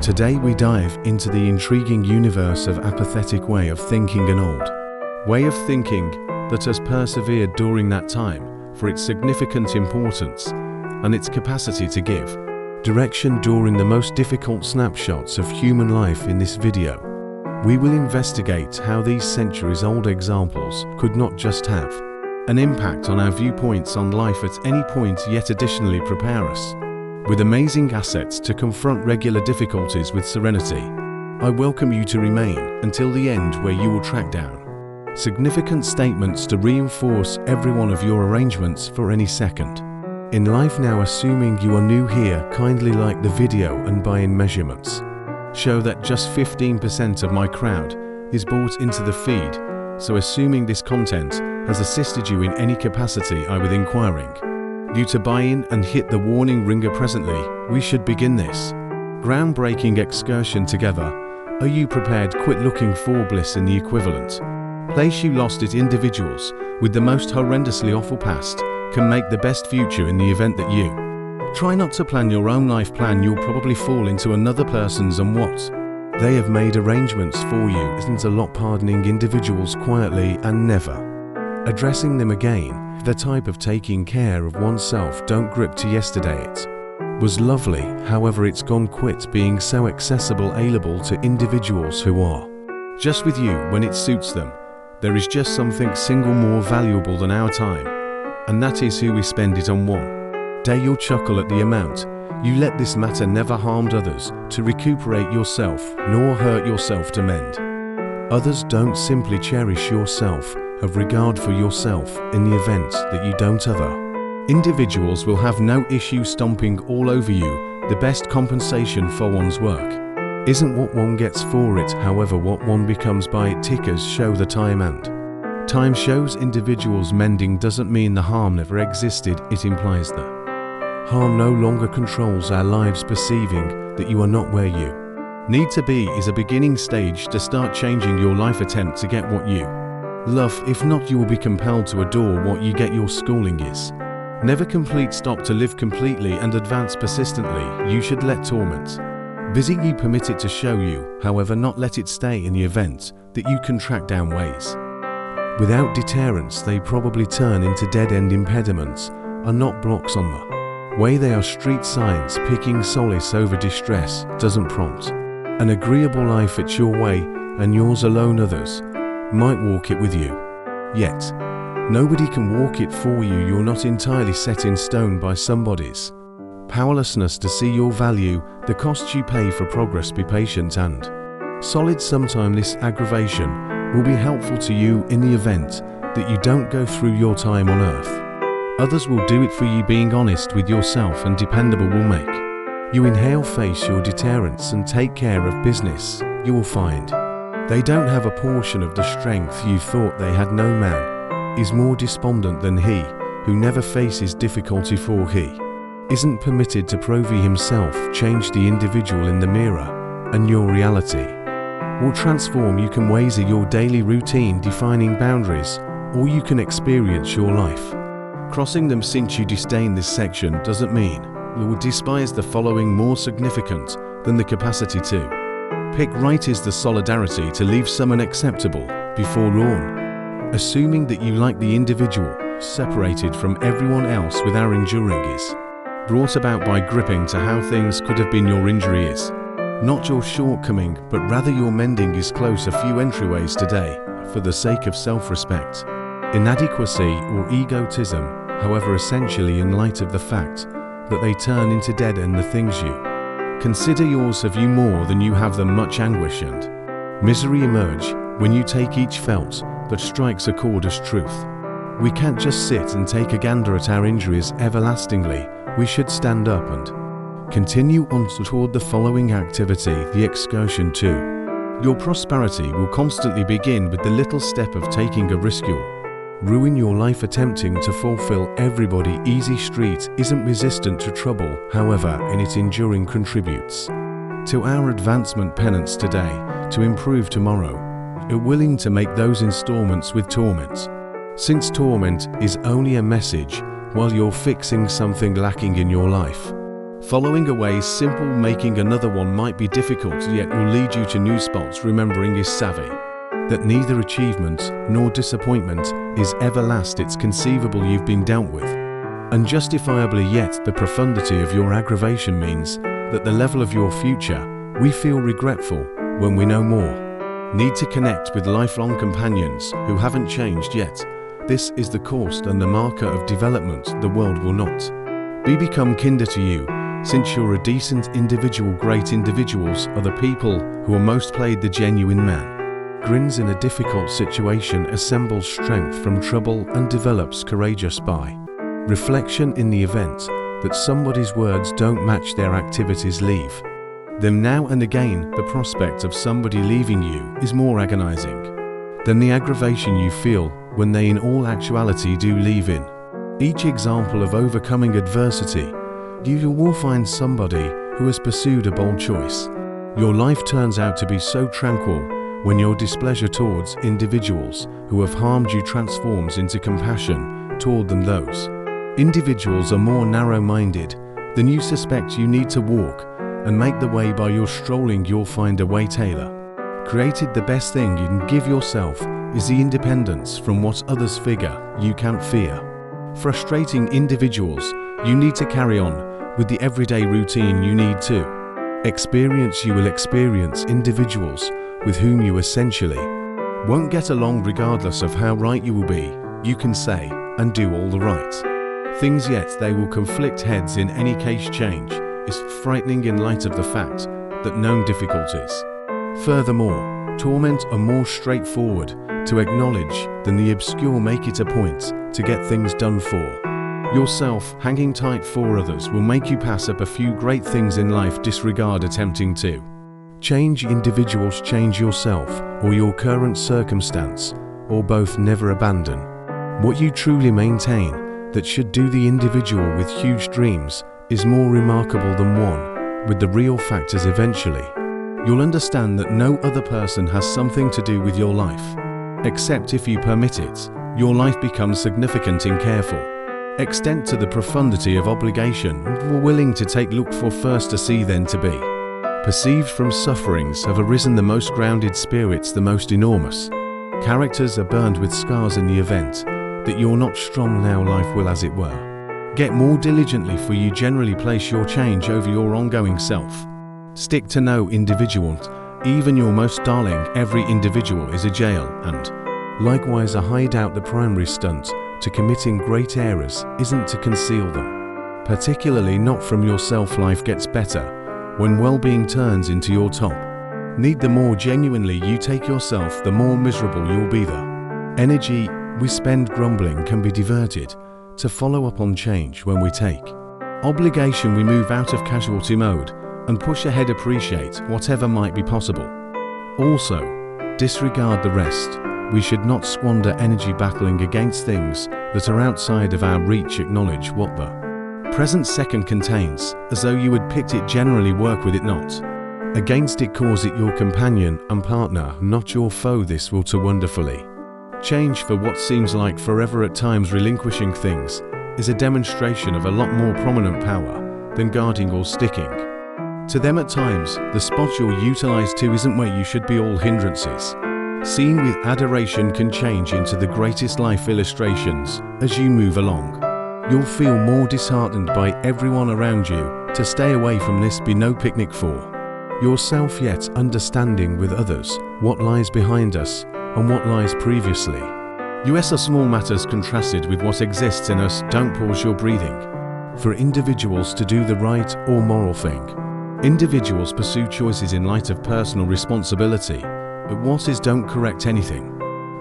Today we dive into the intriguing universe of apathetic way of thinking, an old way of thinking that has persevered during that time for its significant importance and its capacity to give direction during the most difficult snapshots of human life. In this video, we will investigate how these centuries-old examples could not just have an impact on our viewpoints on life at any point, yet additionally prepare us with amazing assets to confront regular difficulties with serenity. I welcome you to remain until the end, where you will track down significant statements to reinforce every one of your arrangements for any second in life. Now, assuming you are new here, kindly like the video, and by-in measurements show that just 15% of my crowd is bought into the feed, so assuming this content has assisted you in any capacity, I would inquiring you to buy in and hit the warning ringer presently. We should begin this groundbreaking excursion together. Are you prepared? Quit looking for bliss in the equivalent place you lost it. Individuals with the most horrendously awful past can make the best future in the event that you try not to plan your own life plan. You'll probably fall into another person's, and what they have made arrangements for you isn't a lot. Pardoning individuals quietly and never addressing them again. The type of taking care of oneself. Don't grip to yesterday. It was lovely, however it's gone. Quit being so accessible, able to individuals who are just with you when it suits them. There is just something single more valuable than our time, and that is who we spend it on. One day you'll chuckle at the amount you let this matter never harmed others to recuperate yourself, nor hurt yourself to mend others. Don't simply cherish yourself, have regard for yourself in the event that you don't. Other individuals will have no issue stomping all over you. The best compensation for one's work isn't what one gets for it, however what one becomes by it. Tickers show the time, and time shows individuals. Mending doesn't mean the harm never existed, it implies that harm no longer controls our lives. Perceiving that you are not where you need to be is a beginning stage to start changing your life. Attempt to get what you love, if not you will be compelled to adore what you get. Your schooling is never complete. Stop to live completely and advance persistently. You should let torment visit you, permit it to show you, however not let it stay. In the event that you can track down ways without deterrence, they probably turn into dead-end impediments, are not blocks on the way. They are street signs. Picking solace over distress doesn't prompt an agreeable life. It's your way and yours alone. Others might walk it with you, yet nobody can walk it for you. You're not entirely set in stone by somebody's powerlessness to see your value, the costs you pay for progress. Be patient and solid. Sometime this aggravation will be helpful to you in the event that you don't go through your time on earth. Others will do it for you. Being honest with yourself and dependable will make you inhale, face your deterrents, and take care of business. You will find they don't have a portion of the strength you thought they had. No man is more despondent than he who never faces difficulty, for he isn't permitted to prove himself. Change the individual in the mirror, and your reality will transform. You can wazer your daily routine, defining boundaries, or you can experience your life crossing them. Since you disdain this section doesn't mean you will despise the following. More significant than the capacity to pick right is the solidarity to leave someone acceptable before long. Assuming that you like the individual separated from everyone else with our enduring is brought about by gripping to how things could have been. Your injury is not your shortcoming, but rather your mending is close. A few entryways today for the sake of self-respect, inadequacy or egotism, however essentially in light of the fact that they turn into dead end. The things you consider yours have you more than you have them. Much anguish and misery emerge when you take each felt that strikes a chord as truth. We can't just sit and take a gander at our injuries everlastingly. We should stand up and continue on toward the following activity. The excursion to your prosperity will constantly begin with the little step of taking a risk. You'll ruin your life attempting to fulfill everybody. Easy street isn't resistant to trouble, however in it enduring contributes to our advancement. Penance today to improve tomorrow, are willing to make those installments with torment, since torment is only a message while you're fixing something lacking in your life. Following a way is simple, making another one might be difficult, yet will lead you to new spots. Remembering is savvy, that neither achievement nor disappointment is everlast. It's conceivable you've been dealt with unjustifiably, yet the profundity of your aggravation means that the level of your future, we feel regretful when we know more. Need to connect with lifelong companions who haven't changed yet. This is the cost and the marker of development. The world will not become kinder to you, since you're a decent individual. Great individuals are the people who are most played. The genuine man grins in a difficult situation, assembles strength from trouble, and develops courageous by reflection. In the event that somebody's words don't match their activities, leave them now and again. The prospect of somebody leaving you is more agonizing than the aggravation you feel when they in all actuality do leave. In each example of overcoming adversity, you will find somebody who has pursued a bold choice. Your life turns out to be so tranquil when your displeasure towards individuals who have harmed you transforms into compassion toward them. Those individuals are more narrow-minded than you suspect. You need to walk and make the way by your strolling. You'll find a way. Taylor created the best thing you can give yourself is the independence from what others figure you can't fear. Frustrating individuals you need to carry on with the everyday routine you need to experience. You will experience individuals with whom you essentially won't get along. Regardless of how right you will be, you can say and do all the right things, yet they will conflict heads. In any case, change is frightening in light of the fact that known difficulties, furthermore, torment are more straightforward to acknowledge than the obscure. Make it a point to get things done for yourself. Hanging tight for others will make you pass up a few great things in life. Disregard attempting to change individuals. Change yourself or your current circumstance, or both. Never abandon what you truly maintain. That should do. The individual with huge dreams is more remarkable than one with the real factors. Eventually, you'll understand that no other person has something to do with your life, except if you permit it. Your life becomes significant in careful extent to the profundity of obligation we're willing to take. Look for first to see, then to be perceived. From sufferings have arisen the most grounded spirits. The most enormous characters are burned with scars. In the event that you're not strong now, life will, as it were, get more diligently for you. Generally place your change over your ongoing self. Stick to no individual, even your most darling. Every individual is a jail and likewise a hideout. The primary stunt to committing great errors isn't to conceal them, particularly not from yourself. Life gets better when well-being turns into your top need. The more genuinely you take yourself, the more miserable you'll be. The energy we spend grumbling can be diverted to follow up on change. When we take obligation, we move out of casualty mode and push ahead. Appreciate whatever might be possible. Also, disregard the rest. We should not squander energy battling against things that are outside of our reach. Acknowledge what the present second contains, as though you had picked it. Generally work with it, not against it. Cause it your companion and partner, not your foe. This will to wonderfully change for what seems like forever. At times, relinquishing things is a demonstration of a lot more prominent power than guarding or sticking to them. At times, the spot you're utilized to isn't where you should be. All hindrances seen with adoration can change into the greatest life illustrations. As you move along, you'll feel more disheartened by everyone around you. To stay away from this, be no picnic for yourself, yet understanding with others what lies behind us and what lies previously. US are small matters contrasted with what exists in us. Don't pause your breathing for individuals to do the right or moral thing. Individuals pursue choices in light of personal responsibility, but what is don't correct anything.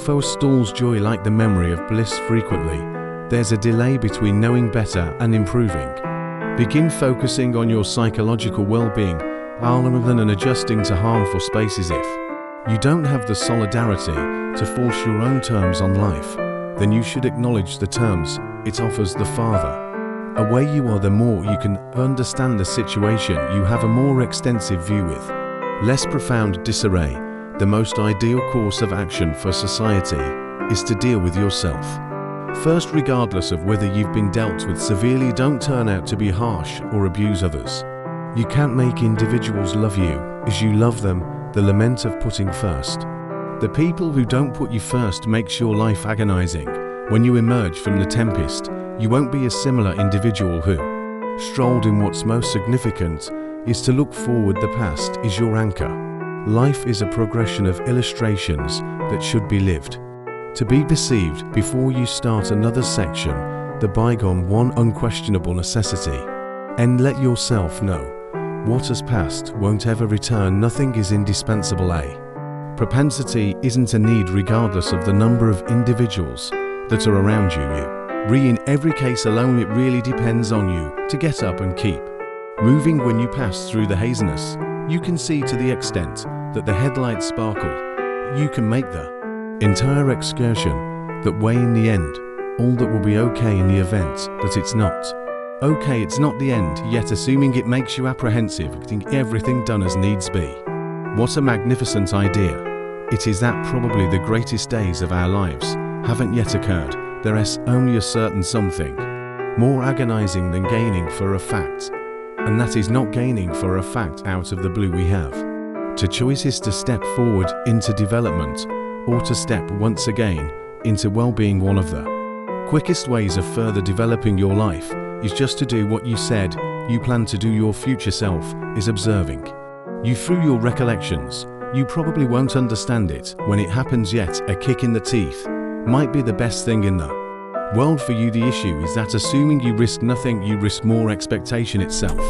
Forestalls joy like the memory of bliss. Frequently, there's a delay between knowing better and improving. Begin focusing on your psychological well-being rather than adjusting to harmful spaces. If you don't have the solidarity to force your own terms on life, then you should acknowledge the terms it offers. The farther away you are, the more you can understand the situation. You have a more extensive view with less profound disarray. The most ideal course of action for society is to deal with yourself First, regardless of whether you've been dealt with severely, don't turn out to be harsh or abuse others. You can't make individuals love you as you love them, the lament of putting first. The people who don't put you first makes your life agonizing. When you emerge from the tempest, you won't be a similar individual who, strolled in what's most significant, is to look forward. The past is your anchor. Life is a progression of illustrations that should be lived. To be perceived before you start another section, the bygone one unquestionable necessity. And let yourself know, what has passed won't ever return. Nothing is indispensable. A propensity isn't a need regardless of the number of individuals that are around you. In every case alone, it really depends on you to get up and keep moving. When you pass through the haziness, you can see to the extent that the headlights sparkle. You can make the entire excursion that way. In the end, all that will be okay in the event that it's not okay. It's not the end yet, assuming it makes you apprehensive, getting everything done as needs be. What a magnificent idea. It is that probably the greatest days of our lives haven't yet occurred. There is only a certain something more agonizing than gaining for a fact, and that is not gaining for a fact out of the blue. We have two choices: to step forward into development or to step once again into well-being. One of the quickest ways of further developing your life is just to do what you said you plan to do. Your future self is observing you through your recollections. You probably won't understand it when it happens, yet a kick in the teeth might be the best thing in the world for you. The issue is that assuming you risk nothing, you risk more expectation itself.